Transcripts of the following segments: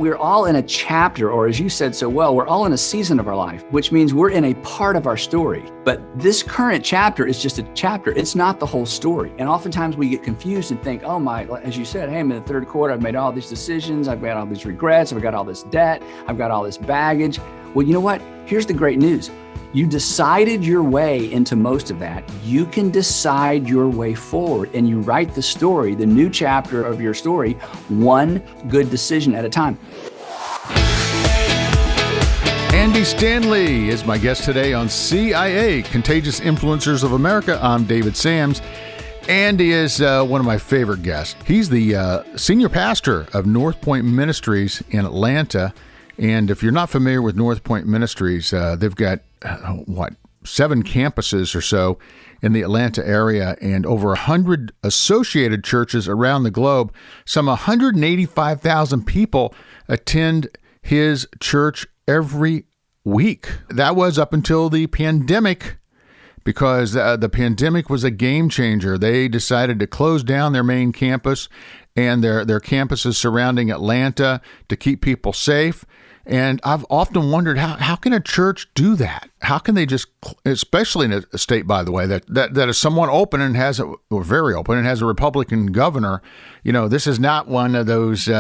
we're all in a chapter, or as you said so well, we're all in a season of our life, which means we're in a part of our story. But this current chapter is just a chapter. It's not the whole story. And oftentimes we get confused and think, oh my, as you said, hey, I'm in the third quarter. I've made all these decisions. I've got all these regrets. I've got all this debt. I've got all this baggage. Well, you know what? Here's the great news. You decided your way into most of that. You can decide your way forward, and you write the story, the new chapter of your story, one good decision at a time. Andy Stanley is my guest today on CIA, Contagious Influencers of America. I'm David Sams. Andy is one of my favorite guests. He's the senior pastor of North Point Ministries in Atlanta. And if you're not familiar with North Point Ministries, they've got, 7 campuses or so in the Atlanta area and over 100 associated churches around the globe. Some 185,000 people attend his church every week. That was up until the pandemic, because the pandemic was a game changer. They decided to close down their main campus and their campuses surrounding Atlanta to keep people safe. And I've often wondered, how can a church do that? How can they just, especially in a state, by the way, that is somewhat open and or very open and has a Republican governor? You know, this is not one of those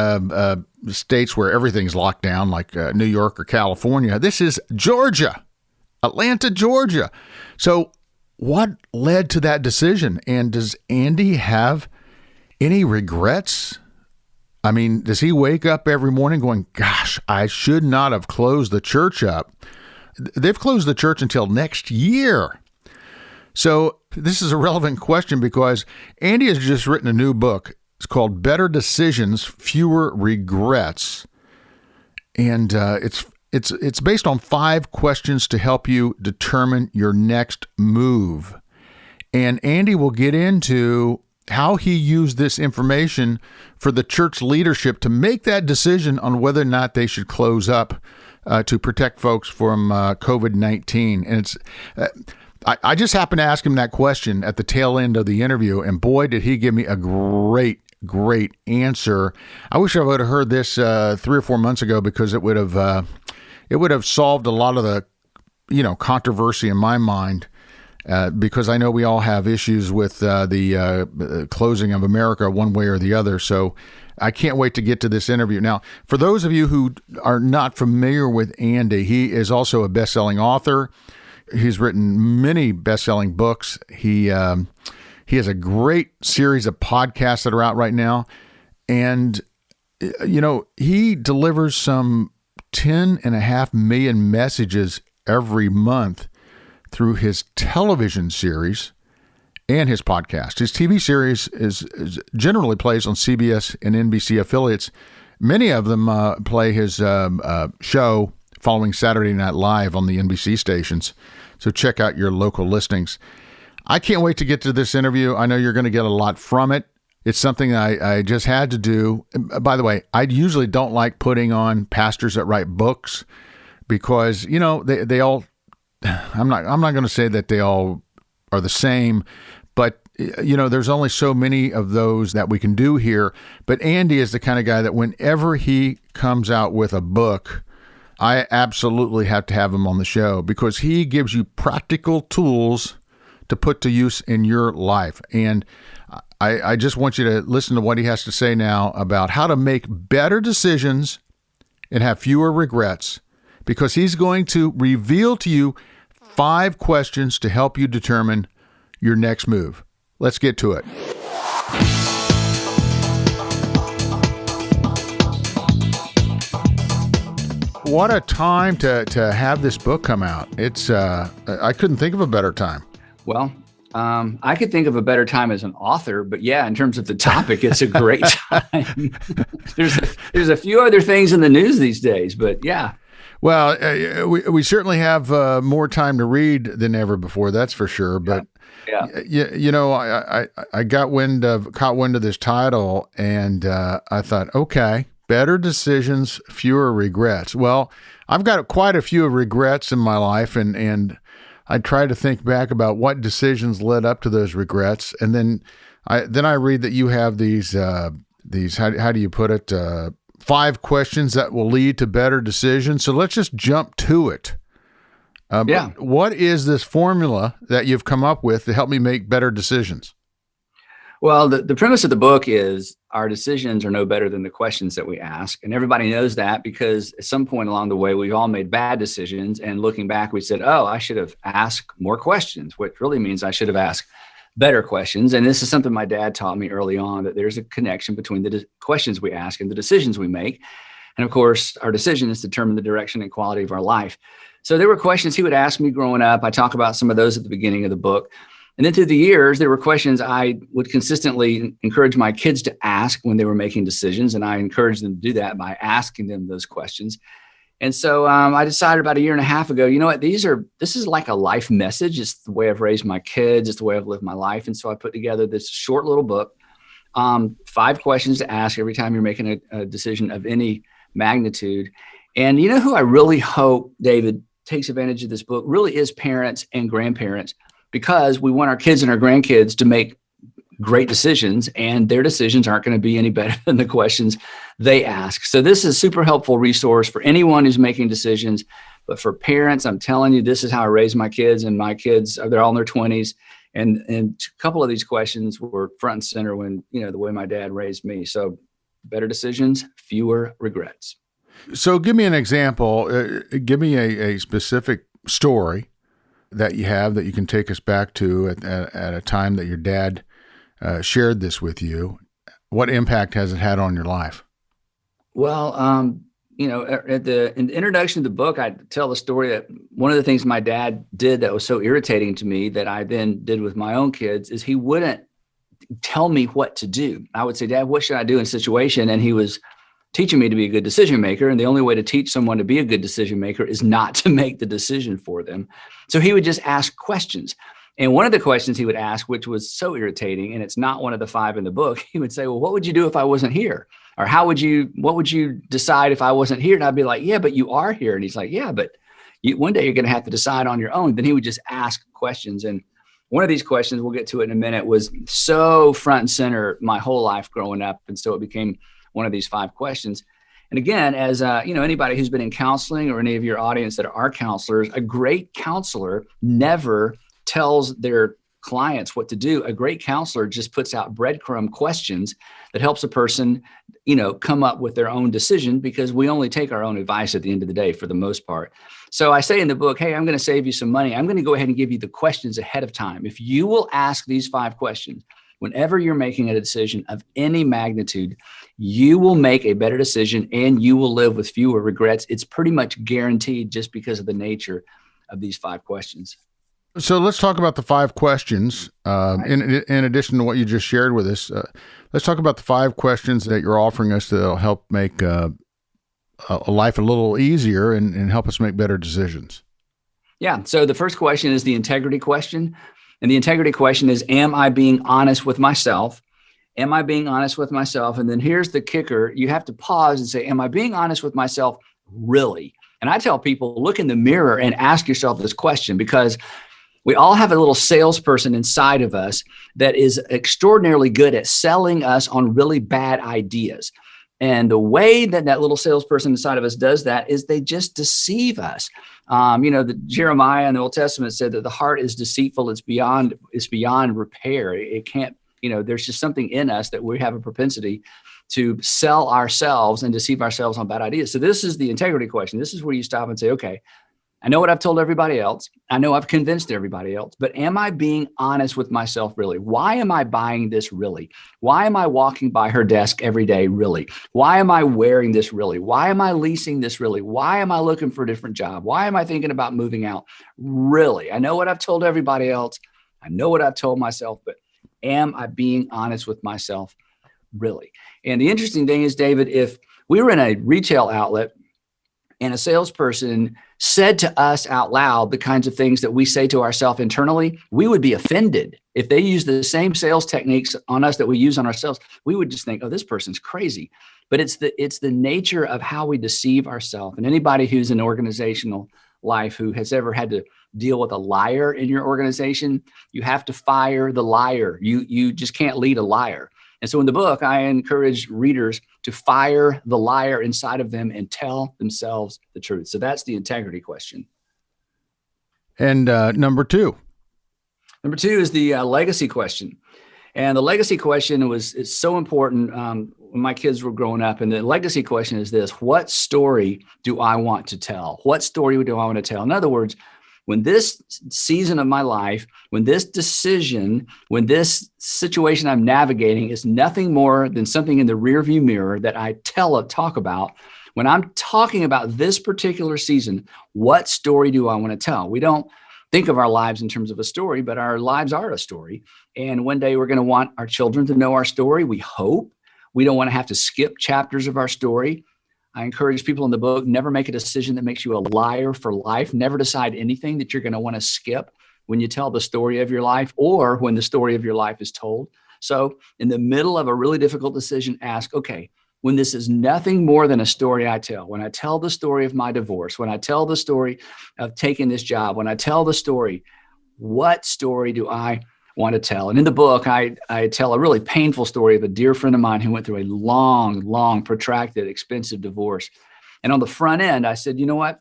states where everything's locked down like New York or California. This is Georgia, Atlanta, Georgia. So what led to that decision? And does Andy have any regrets? I mean, does he wake up every morning going, gosh, I should not have closed the church up? They've closed the church until next year. So this is a relevant question because Andy has just written a new book. It's called Better Decisions, Fewer Regrets. And it's based on 5 questions to help you determine your next move. And Andy will get into how he used this information for the church leadership to make that decision on whether or not they should close up to protect folks from COVID-19. And it's I just happened to ask him that question at the tail end of the interview, and boy, did he give me a great answer. I wish I would have heard this 3 or 4 months ago, because it would have solved a lot of the controversy in my mind. Because I know we all have issues with the closing of America one way or the other. So I can't wait to get to this interview. Now, for those of you who are not familiar with Andy, he is also a best-selling author. He's written many best-selling books. He has a great series of podcasts that are out right now. And, he delivers some 10.5 million messages every month through his television series and his podcast. His TV series is generally plays on CBS and NBC affiliates. Many of them play his show following Saturday Night Live on the NBC stations. So check out your local listings. I can't wait to get to this interview. I know you're going to get a lot from it. It's something I just had to do. By the way, I usually don't like putting on pastors that write books because, they all, I'm not going to say that they all are the same, but there's only so many of those that we can do here. But Andy is the kind of guy that whenever he comes out with a book, I absolutely have to have him on the show because he gives you practical tools to put to use in your life. And I just want you to listen to what he has to say now about how to make better decisions and have fewer regrets, because he's going to reveal to you 5 questions to help you determine your next move. Let's get to it. What a time to have this book come out. It's I couldn't think of a better time. Well, I could think of a better time as an author, but yeah, in terms of the topic, it's a great time. There's a few other things in the news these days, but yeah. Well, we certainly have more time to read than ever before. That's for sure. But I caught wind of this title, and I thought, okay, better decisions, fewer regrets. Well, I've got quite a few regrets in my life, and I try to think back about what decisions led up to those regrets, and then I read that you have these how do you put it? 5 questions that will lead to better decisions. So let's just jump to it. Yeah. What is this formula that you've come up with to help me make better decisions? Well, the premise of the book is our decisions are no better than the questions that we ask. And everybody knows that because at some point along the way, we've all made bad decisions. And looking back, we said, oh, I should have asked more questions, which really means I should have asked better questions. And this is something my dad taught me early on, that there's a connection between the questions we ask and the decisions we make. And of course, our decisions determine the direction and quality of our life. So there were questions he would ask me growing up. I talk about some of those at the beginning of the book. And then through the years, there were questions I would consistently encourage my kids to ask when they were making decisions. And I encouraged them to do that by asking them those questions. And so I decided about 1.5 years ago, you know what, this is like a life message. It's the way I've raised my kids. It's the way I've lived my life. And so I put together this short little book, 5 questions to ask every time you're making a decision of any magnitude. And you know who I really hope, David, takes advantage of this book really is parents and grandparents, because we want our kids and our grandkids to make great decisions, and their decisions aren't going to be any better than the questions they ask. So this is a super helpful resource for anyone who's making decisions. But for parents, I'm telling you, this is how I raised my kids, and my kids, they're all in their 20s. And a couple of these questions were front and center when, the way my dad raised me. So better decisions, fewer regrets. So give me an example. Give me a specific story that you have that you can take us back to at a time that your dad shared this with you. What impact has it had on your life? Well, in the introduction of the book, I tell the story that one of the things my dad did that was so irritating to me that I then did with my own kids is he wouldn't tell me what to do. I would say, Dad, what should I do in a situation? And he was teaching me to be a good decision maker. And the only way to teach someone to be a good decision maker is not to make the decision for them. So he would just ask questions. And one of the questions he would ask, which was so irritating, and it's not one of the 5 in the book, he would say, well, what would you do if I wasn't here? Or what would you decide if I wasn't here? And I'd be like, yeah, but you are here. And he's like, yeah, but one day you're going to have to decide on your own. Then he would just ask questions. And one of these questions, we'll get to it in a minute, was so front and center my whole life growing up. And so it became one of these 5 questions. And again, as anybody who's been in counseling or any of your audience that are counselors, a great counselor never tells their clients what to do. A great counselor just puts out breadcrumb questions that helps a person, come up with their own decision, because we only take our own advice at the end of the day for the most part. So I say in the book, hey, I'm going to save you some money. I'm going to go ahead and give you the questions ahead of time. If you will ask these 5 questions, whenever you're making a decision of any magnitude, you will make a better decision and you will live with fewer regrets. It's pretty much guaranteed just because of the nature of these 5 questions. So let's talk about the 5 questions. In addition to what you just shared with us, let's talk about the 5 questions that you're offering us that'll help make a life a little easier and help us make better decisions. Yeah. So the first question is the integrity question. And the integrity question is, am I being honest with myself? Am I being honest with myself? And then here's the kicker. You have to pause and say, am I being honest with myself really? And I tell people, look in the mirror and ask yourself this question, because we all have a little salesperson inside of us that is extraordinarily good at selling us on really bad ideas. And the way that little salesperson inside of us does that is they just deceive us. The Jeremiah in the Old Testament said that the heart is deceitful. It's beyond repair. It can't, there's just something in us that we have a propensity to sell ourselves and deceive ourselves on bad ideas. So this is the integrity question. This is where you stop and say, okay, I know what I've told everybody else. I know I've convinced everybody else, but am I being honest with myself really? Why am I buying this really? Why am I walking by her desk every day really? Why am I wearing this really? Why am I leasing this really? Why am I looking for a different job? Why am I thinking about moving out really? I know what I've told everybody else. I know what I've told myself, but am I being honest with myself really? And the interesting thing is, David, if we were in a retail outlet and a salesperson said to us out loud the kinds of things that we say to ourselves internally, we would be offended. If they use the same sales techniques on us that we use on ourselves, we would just think, oh, this person's crazy. But it's the nature of how we deceive ourselves. And anybody who's in organizational life who has ever had to deal with a liar in your organization, you have to fire the liar. You just can't lead a liar. And so in the book, I encourage readers to fire the liar inside of them and tell themselves the truth. So that's the integrity question. And number two. Number two is the legacy question. And the legacy question is so important when my kids were growing up. And the legacy question is this: what story do I want to tell? What story do I want to tell? In other words, when this season of my life, when this decision, when this situation I'm navigating is nothing more than something in the rearview mirror that I talk about, when I'm talking about this particular season, what story do I want to tell? We don't think of our lives in terms of a story, but our lives are a story. And one day we're going to want our children to know our story. We hope. We don't want to have to skip chapters of our story. I encourage people in the book, never make a decision that makes you a liar for life. Never decide anything that you're going to want to skip when you tell the story of your life or when the story of your life is told. So in the middle of a really difficult decision, ask, okay, when this is nothing more than a story I tell, when I tell the story of my divorce, when I tell the story of taking this job, when I tell the story, what story do I want to tell? And in the book, I tell a really painful story of a dear friend of mine who went through a long, protracted, expensive divorce. And on the front end, I said, you know what?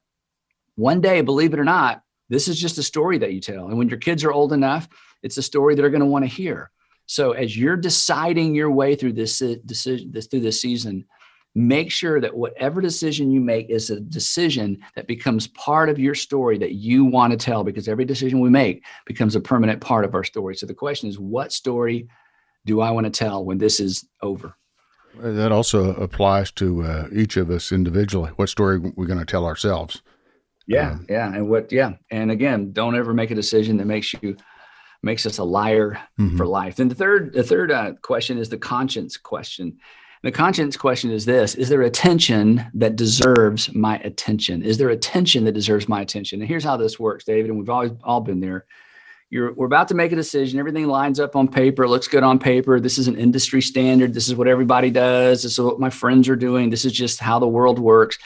One day, believe it or not, this is just a story that you tell. And when your kids are old enough, it's a story they're going to want to hear. So as you're deciding your way through this season, make sure that whatever decision you make is a decision that becomes part of your story that you want to tell, because every decision we make becomes a permanent part of our story. So the question is, what story do I want to tell when this is over? That also applies to each of us individually. What story we're going to tell ourselves. Yeah. And again, don't ever make a decision that makes us a liar for life. And the third question is the conscience question. The conscience question is this: is there a tension that deserves my attention? Is there a tension that deserves my attention? And here's how this works, David, and we've always all been there. We're about to make a decision. Everything lines up on paper. It looks good on paper. This is an industry standard. This is what everybody does. This is what my friends are doing. This is just how the world works.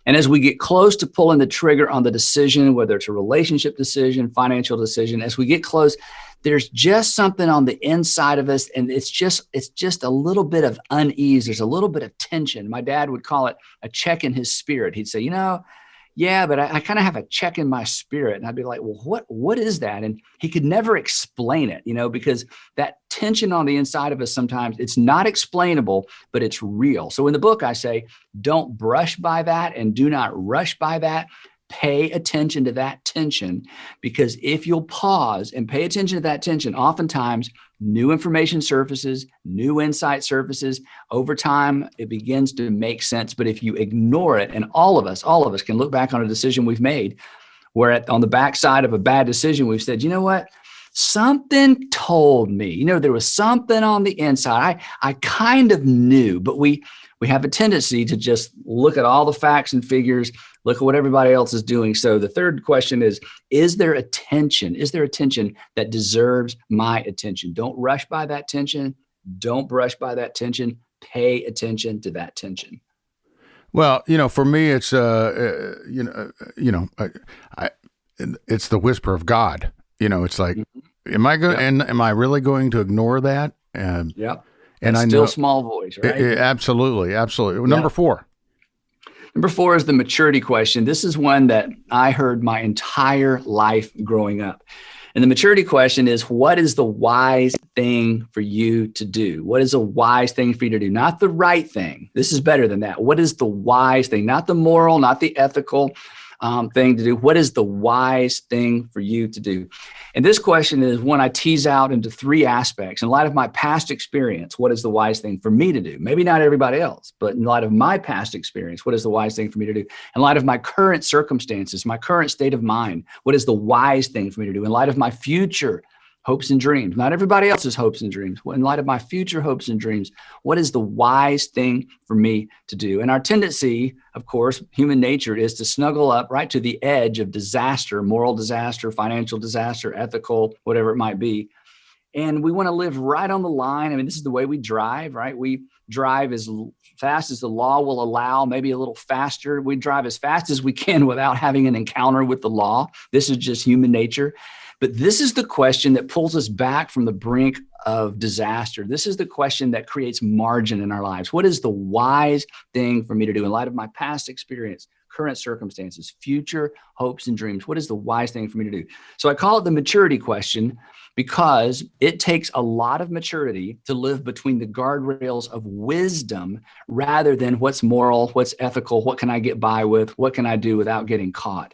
And as we get close to pulling the trigger on the decision, whether it's a relationship decision, financial decision, as we get close, there's just something on the inside of us, and it's just a little bit of unease. There's a little bit of tension. My dad would call it a check in his spirit. He'd say, but I kind of have a check in my spirit. And I'd be like, well, what is that? And he could never explain it, because that tension on the inside of us, sometimes it's not explainable, but it's real. So in the book, I say, don't brush by that and do not rush by that. Pay attention to that tension, because if you'll pause and pay attention to that tension, oftentimes new information surfaces, new insight surfaces. Over time, it begins to make sense. But if you ignore it, and all of us can look back on a decision we've made where on the backside of a bad decision, we've said, you know what? Something told me, there was something on the inside. I kind of knew, but we have a tendency to just look at all the facts and figures, look at what everybody else is doing. So the third question is there a tension? Is there a tension that deserves my attention? Don't rush by that tension. Don't brush by that tension. Pay attention to that tension. Well, for me, it's, it's the whisper of God. It's like, am I really going to ignore that? Yep. And I still know small voice, right? Absolutely. Number four. Number four is the maturity question. This is one that I heard my entire life growing up. And the maturity question is, what is the wise thing for you to do? What is a wise thing for you to do? Not the right thing. This is better than that. What is the wise thing? Not the moral, not the ethical thing to do. What is the wise thing for you to do? And this question is one I tease out into three aspects. In light of my past experience, what is the wise thing for me to do? Maybe not everybody else, but in light of my past experience, what is the wise thing for me to do? In light of my current circumstances, my current state of mind, what is the wise thing for me to do? In light of my future hopes and dreams, not everybody else's hopes and dreams. In light of my future hopes and dreams, what is the wise thing for me to do? And our tendency, of course, human nature, is to snuggle up right to the edge of disaster, moral disaster, financial disaster, ethical, whatever it might be. And we want to live right on the line. I mean, this is the way we drive, right? We drive as fast as the law will allow, maybe a little faster. We drive as fast as we can without having an encounter with the law. This is just human nature. But this is the question that pulls us back from the brink of disaster. This is the question that creates margin in our lives. What is the wise thing for me to do in light of my past experience, current circumstances, future hopes and dreams? What is the wise thing for me to do? So I call it the maturity question, because it takes a lot of maturity to live between the guardrails of wisdom rather than what's moral, what's ethical, what can I get by with, what can I do without getting caught.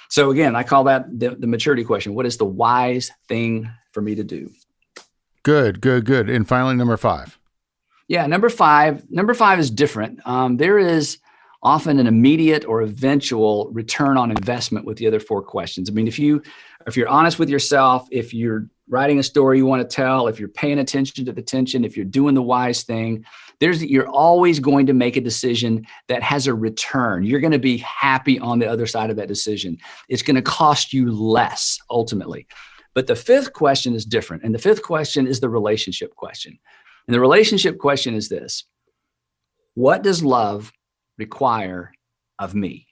So again, I call that the maturity question. What is the wise thing for me to do? Good. And finally, number 5. Yeah, number five is different. There is often an immediate or eventual return on investment with the other 4 questions. I mean, if you're honest with yourself, if you're writing a story you want to tell, if you're paying attention to the tension, if you're doing the wise thing, you're always going to make a decision that has a return. You're going to be happy on the other side of that decision. It's going to cost you less ultimately. But the 5th question is different. And the 5th question is the relationship question. And the relationship question is this: what does love require of me?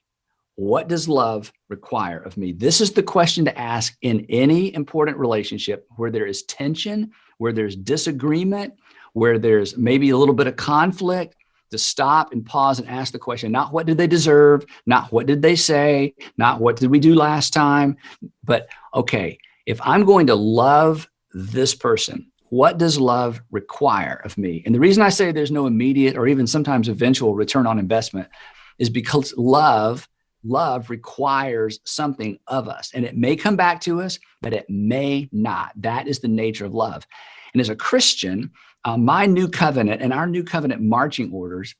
What does love require of me? This is the question to ask in any important relationship where there is tension, where there's disagreement, where there's maybe a little bit of conflict, to stop and pause and ask the question, not what did they deserve, not what did they say, not what did we do last time, but okay, if I'm going to love this person, what does love require of me? And the reason I say there's no immediate or even sometimes eventual return on investment is because love requires something of us. And it may come back to us, but it may not. That is the nature of love. And as a Christian, my new covenant and our new covenant marching orders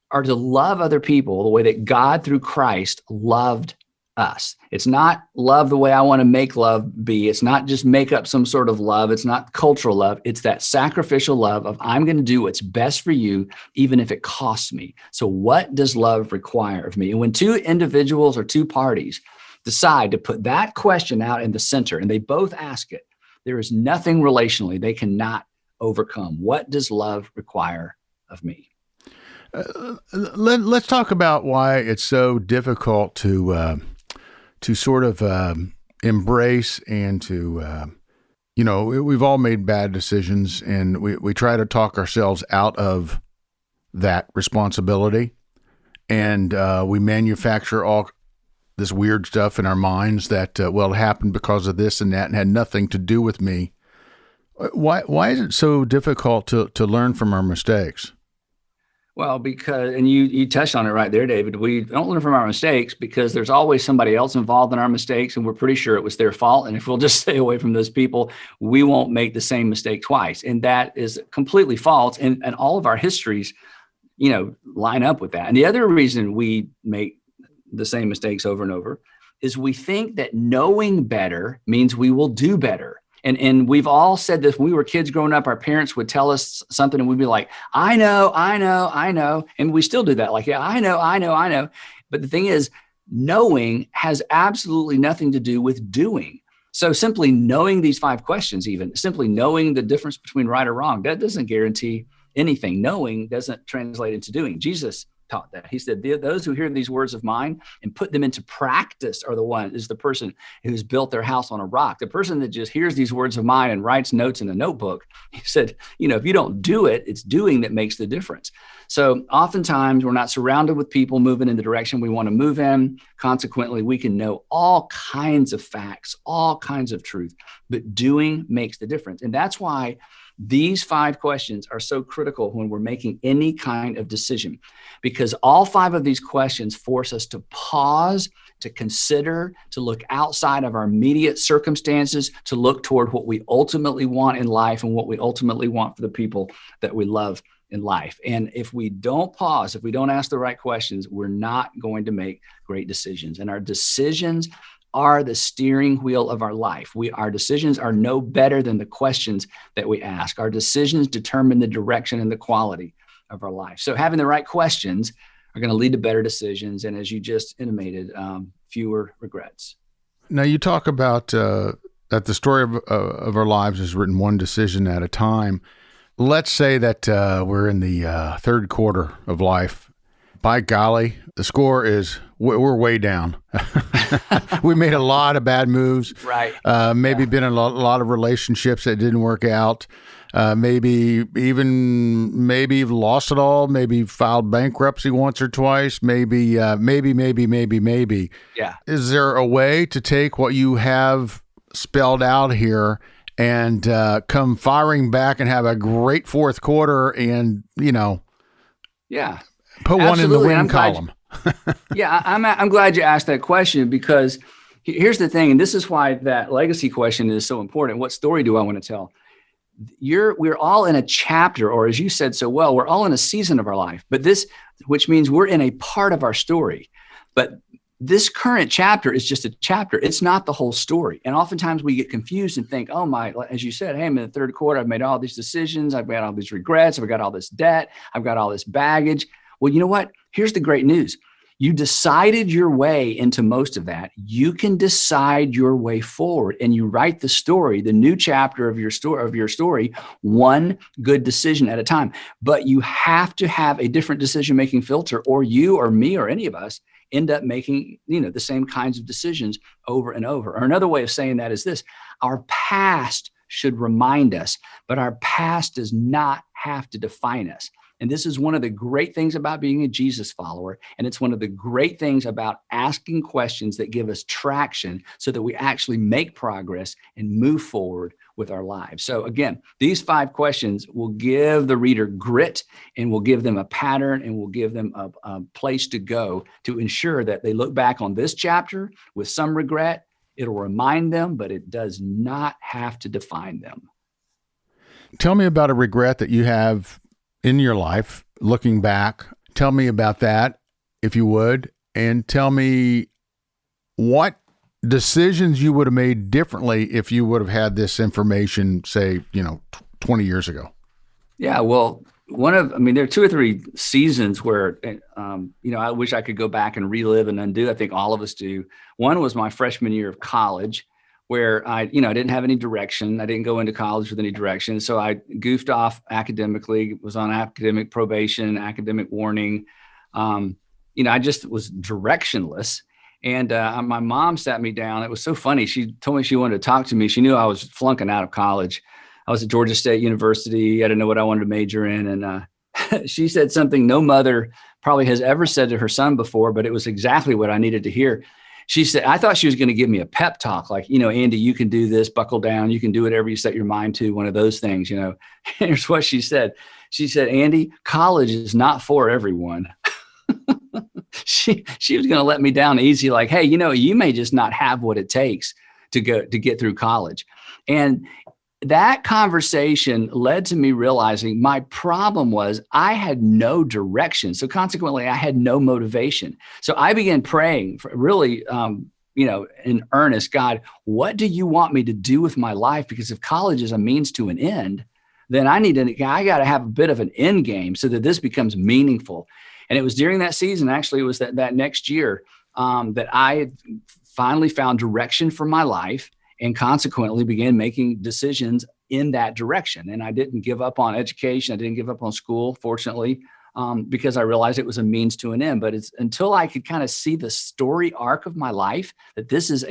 are to love other people the way that God through Christ loved us. It's not love the way I want to make love be. It's not just make up some sort of love. It's not cultural love. It's that sacrificial love of I'm going to do what's best for you, even if it costs me. So what does love require of me? And when 2 individuals or 2 parties decide to put that question out in the center and they both ask it, there is nothing relationally they cannot overcome. What does love require of me? Let's talk about why it's so difficult to sort of embrace and to, we've all made bad decisions, and we try to talk ourselves out of that responsibility, and we manufacture all this weird stuff in our minds that, it happened because of this and that and had nothing to do with me. Why is it so difficult to learn from our mistakes? Well, because, and you touched on it right there, David, we don't learn from our mistakes because there's always somebody else involved in our mistakes, and we're pretty sure it was their fault. And if we'll just stay away from those people, we won't make the same mistake twice. And that is completely false. And all of our histories, line up with that. And the other reason we make the same mistakes over and over is we think that knowing better means we will do better. And we've all said this when we were kids growing up, our parents would tell us something and we'd be like, I know. And we still do that. Like, yeah, I know. But the thing is, knowing has absolutely nothing to do with doing. So simply knowing these 5 questions, even simply knowing the difference between right or wrong, that doesn't guarantee anything. Knowing doesn't translate into doing. Jesus taught that. He said, those who hear these words of mine and put them into practice is the person who's built their house on a rock. The person that just hears these words of mine and writes notes in a notebook, he said, if you don't do it, it's doing that makes the difference. So oftentimes we're not surrounded with people moving in the direction we want to move in. Consequently, we can know all kinds of facts, all kinds of truth, but doing makes the difference. And that's why these 5 questions are so critical when we're making any kind of decision, because all 5 of these questions force us to pause, to consider, to look outside of our immediate circumstances, to look toward what we ultimately want in life and what we ultimately want for the people that we love in life. And if we don't pause, if we don't ask the right questions, we're not going to make great decisions. And our decisions are the steering wheel of our life. Our decisions are no better than the questions that we ask. Our decisions determine the direction and the quality of our life. So having the right questions are going to lead to better decisions. And as you just intimated, fewer regrets. Now you talk about that the story of our lives is written one decision at a time. Let's say that we're in the 3rd quarter of life. By golly, the score is, we're way down. We made a lot of bad moves. Right. Maybe been in a lot of relationships that didn't work out. Maybe you've lost it all. Maybe filed bankruptcy once or twice. Maybe. Yeah. Is there a way to take what you have spelled out here and come firing back and have a great fourth quarter and, Yeah. put one in the win column? Yeah, I'm glad you asked that question, because here's the thing, and this is why that legacy question is so important. What story do I want to tell? We're all in a chapter, or as you said so well, we're all in a season of our life, which means we're in a part of our story. But this current chapter is just a chapter. It's not the whole story. And oftentimes we get confused and think, oh my, as you said, hey, I'm in the third quarter. I've made all these decisions. I've got all these regrets. I've got all this debt. I've got all this baggage. Well, you know what? Here's the great news. You decided your way into most of that. You can decide your way forward, and you write the story, the new chapter of your story, one good decision at a time. But you have to have a different decision-making filter, or you or me or any of us end up making, the same kinds of decisions over and over. Or another way of saying that is this: our past should remind us, but our past does not have to define us. And this is one of the great things about being a Jesus follower. And it's one of the great things about asking questions that give us traction so that we actually make progress and move forward with our lives. So again, these 5 questions will give the reader grit, and will give them a pattern, and will give them a place to go to ensure that they look back on this chapter with some regret. It'll remind them, but it does not have to define them. Tell me about a regret that you have in your life, looking back. Tell me about that, if you would, and tell me what decisions you would have made differently if you would have had this information, say, 20 years ago. Yeah, well, there are 2 or 3 seasons where, I wish I could go back and relive and undo. I think all of us do. One was my freshman year of college, where I didn't have any direction. I didn't go into college with any direction. So I goofed off academically, was on academic probation, academic warning. I just was directionless. And my mom sat me down. It was so funny. She told me she wanted to talk to me. She knew I was flunking out of college. I was at Georgia State University. I didn't know what I wanted to major in. And she said something no mother probably has ever said to her son before, but it was exactly what I needed to hear. She said, I thought she was going to give me a pep talk, like, Andy, you can do this, buckle down. You can do whatever you set your mind to, one of those things, Here's what she said. She said, Andy, college is not for everyone. She was going to let me down easy, like, hey, you may just not have what it takes to get through college. And that conversation led to me realizing my problem was I had no direction. So consequently, I had no motivation. So I began praying for really, in earnest, God, what do you want me to do with my life? Because if college is a means to an end, then I got to have a bit of an end game so that this becomes meaningful. And it was during that season, actually, it was that next year that I finally found direction for my life, and consequently began making decisions in that direction. And I didn't give up on education. I didn't give up on school, fortunately, because I realized it was a means to an end. But it's until I could kind of see the story arc of my life, that this is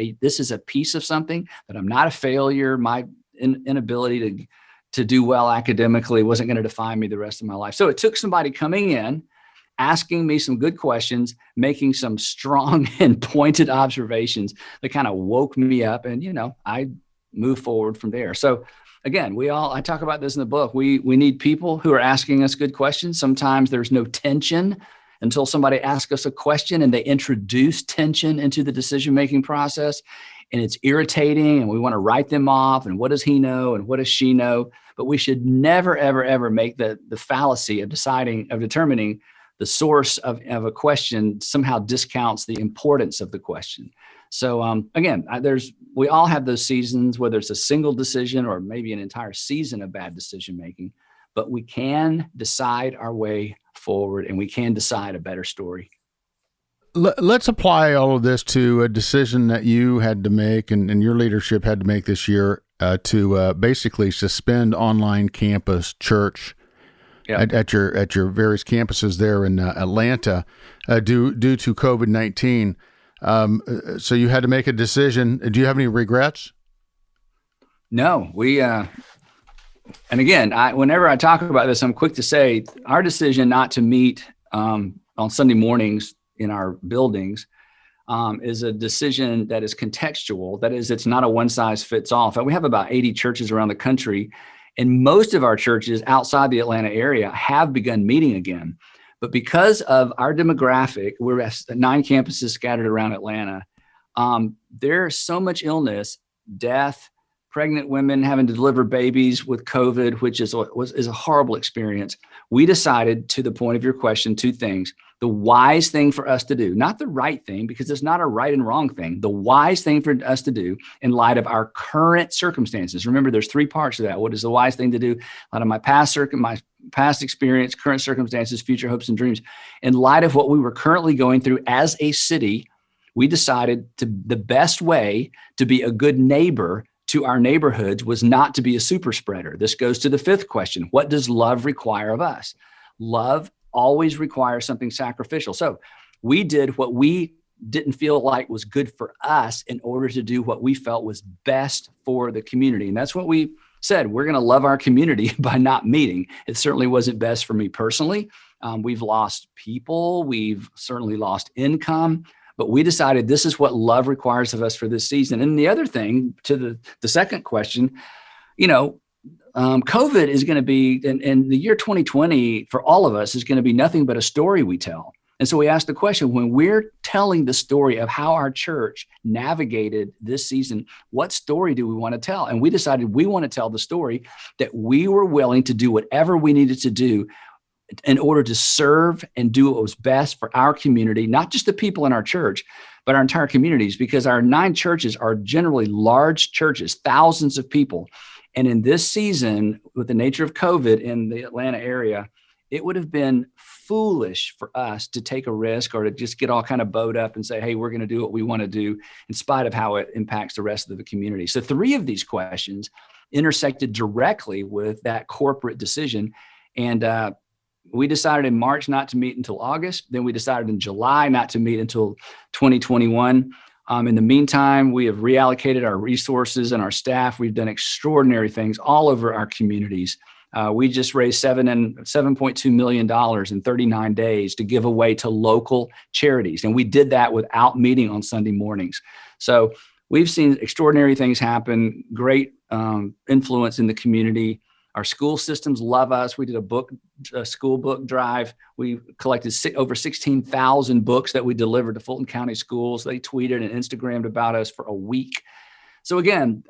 a piece of something, that I'm not a failure. My inability to do well academically wasn't going to define me the rest of my life. So it took somebody coming in, asking me some good questions, making some strong and pointed observations that kind of woke me up. And, I moved forward from there. So again, I talk about this in the book. We need people who are asking us good questions. Sometimes there's no tension until somebody asks us a question and they introduce tension into the decision-making process. And it's irritating, and we want to write them off. And what does he know? And what does she know? But we should never, ever, ever make the fallacy of determining the source of a question somehow discounts the importance of the question. So again, we all have those seasons, whether it's a single decision or maybe an entire season of bad decision making, but we can decide our way forward, and we can decide a better story. Let's apply all of this to a decision that you had to make and your leadership had to make this year to basically suspend online campus church. Yep. At your various campuses there in Atlanta due to COVID-19. So you had to make a decision. Do you have any regrets? No, and again, whenever I talk about this, I'm quick to say our decision not to meet on Sunday mornings in our buildings is a decision that is contextual. That is, it's not a one size fits all. In fact, we have about 80 churches around the country, and most of our churches outside the Atlanta area have begun meeting again. But because of our demographic, we're at 9 campuses scattered around Atlanta. There's so much illness, death, pregnant women having to deliver babies with COVID, which is a horrible experience. We decided, to the point of your question, 2 things. The wise thing for us to do, not the right thing, because it's not a right and wrong thing. The wise thing for us to do in light of our current circumstances. Remember, there's 3 parts to that. What is the wise thing to do? Out of my past experience, current circumstances, future hopes and dreams. In light of what we were currently going through as a city, we decided the best way to be a good neighbor to our neighborhoods was not to be a super spreader. This goes to the 5th question. What does love require of us? Love always requires something sacrificial. So we did what we didn't feel like was good for us in order to do what we felt was best for the community. And that's what we said. We're going to love our community by not meeting. It certainly wasn't best for me personally. We've lost people. We've certainly lost income. But we decided this is what love requires of us for this season. And the other thing, to the second question, COVID is going to be, in the year 2020, for all of us, is going to be nothing but a story we tell. And so we asked the question, when we're telling the story of how our church navigated this season, what story do we want to tell? And we decided we want to tell the story that we were willing to do whatever we needed to do in order to serve and do what was best for our community, not just the people in our church, but our entire communities, because our 9 churches are generally large churches, thousands of people. And in this season, with the nature of COVID in the Atlanta area, it would have been foolish for us to take a risk or to just get all kind of bowed up and say, hey, we're going to do what we want to do in spite of how it impacts the rest of the community. So 3 of these questions intersected directly with that corporate decision. And we decided in March not to meet until August. Then we decided in July not to meet until 2021. In the meantime, we have reallocated our resources and our staff. We've done extraordinary things all over our communities. We just raised $7.2 million in 39 days to give away to local charities. And we did that without meeting on Sunday mornings. So we've seen extraordinary things happen, great influence in the community. Our school systems love us. We did a school book drive. We collected over 16,000 books that we delivered to Fulton County schools. They tweeted and Instagrammed about us for a week. So again,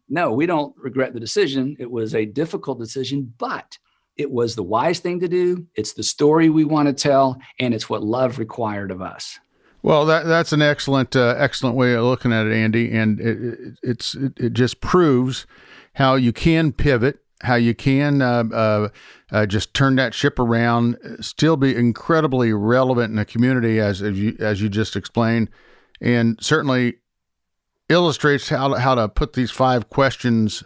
no, we don't regret the decision. It was a difficult decision, but it was the wise thing to do. It's the story we want to tell, and it's what love required of us. Well, that's an excellent way of looking at it, Andy. And it just proves how you can pivot, how you can just turn that ship around, still be incredibly relevant in the community as you just explained, and certainly illustrates how to put these 5 questions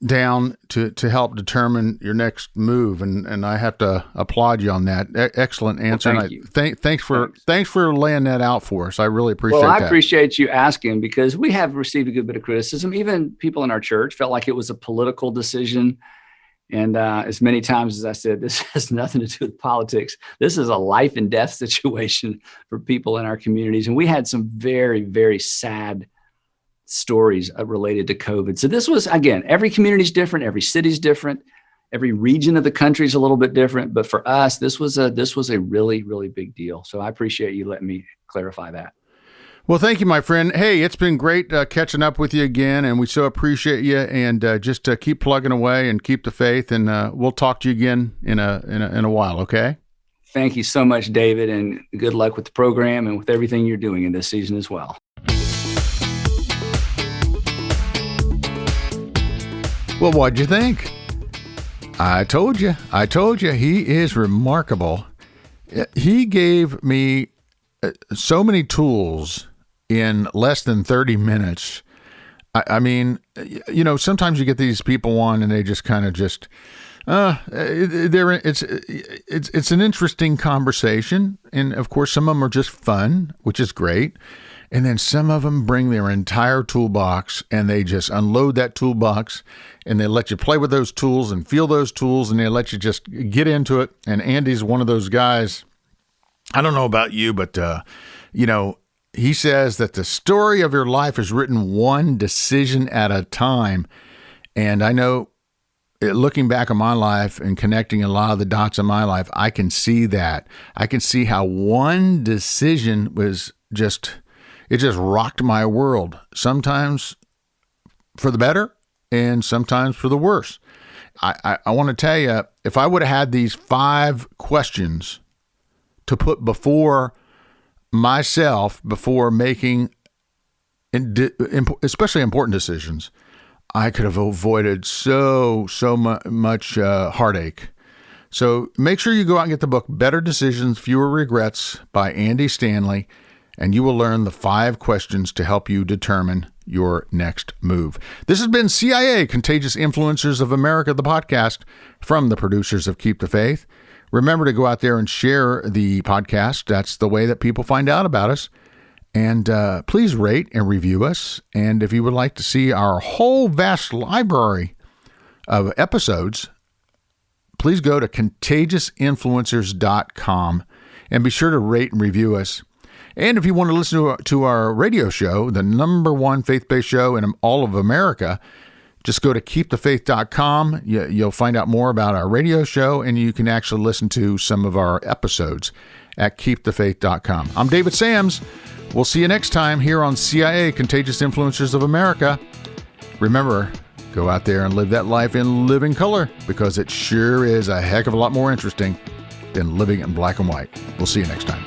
down to help determine your next move. And I have to applaud you on that. Excellent answer. Well, thanks for laying that out for us. I really appreciate that. Well, I appreciate you asking, because we have received a good bit of criticism. Even people in our church felt like it was a political decision. And as many times as I said, this has nothing to do with politics. This is a life and death situation for people in our communities. And we had some very, very sad stories related to COVID. So this was, again, every community is different. Every city is different. Every region of the country is a little bit different. But for us, this was a really, really big deal. So I appreciate you letting me clarify that. Well, thank you, my friend. Hey, it's been great catching up with you again, and we so appreciate you. And just keep plugging away and keep the faith. And we'll talk to you again in a while. Okay. Thank you so much, David, and good luck with the program and with everything you're doing in this season as well. Well, what'd you think? I told you, he is remarkable. He gave me so many tools in less than 30 minutes. I mean, sometimes you get these people on and they just kind of It's an interesting conversation, and of course, some of them are just fun, which is great. And then some of them bring their entire toolbox, and they just unload that toolbox, and they let you play with those tools and feel those tools, and they let you just get into it. And Andy's one of those guys. I don't know about you, but he says that the story of your life is written one decision at a time. And I know, looking back on my life and connecting a lot of the dots in my life, I can see that. I can see how one decision was just rocked my world, sometimes for the better and sometimes for the worse. I want to tell you, if I would have had these 5 questions to put before myself before making especially important decisions, I could have avoided so much heartache. So make sure you go out and get the book, Better Decisions, Fewer Regrets by Andy Stanley, and you will learn the 5 questions to help you determine your next move. This has been CIA, Contagious Influencers of America, the podcast from the producers of Keep the Faith. Remember to go out there and share the podcast. That's the way that people find out about us. And please rate and review us. And if you would like to see our whole vast library of episodes, please go to contagiousInfluencers.com and be sure to rate and review us. And if you want to listen to our radio show, the #1 faith-based show in all of America, just go to KeepTheFaith.com. You'll find out more about our radio show, and you can actually listen to some of our episodes at KeepTheFaith.com. I'm David Sams. We'll see you next time here on CIA, Contagious Influencers of America. Remember, go out there and live that life in living color, because it sure is a heck of a lot more interesting than living in black and white. We'll see you next time.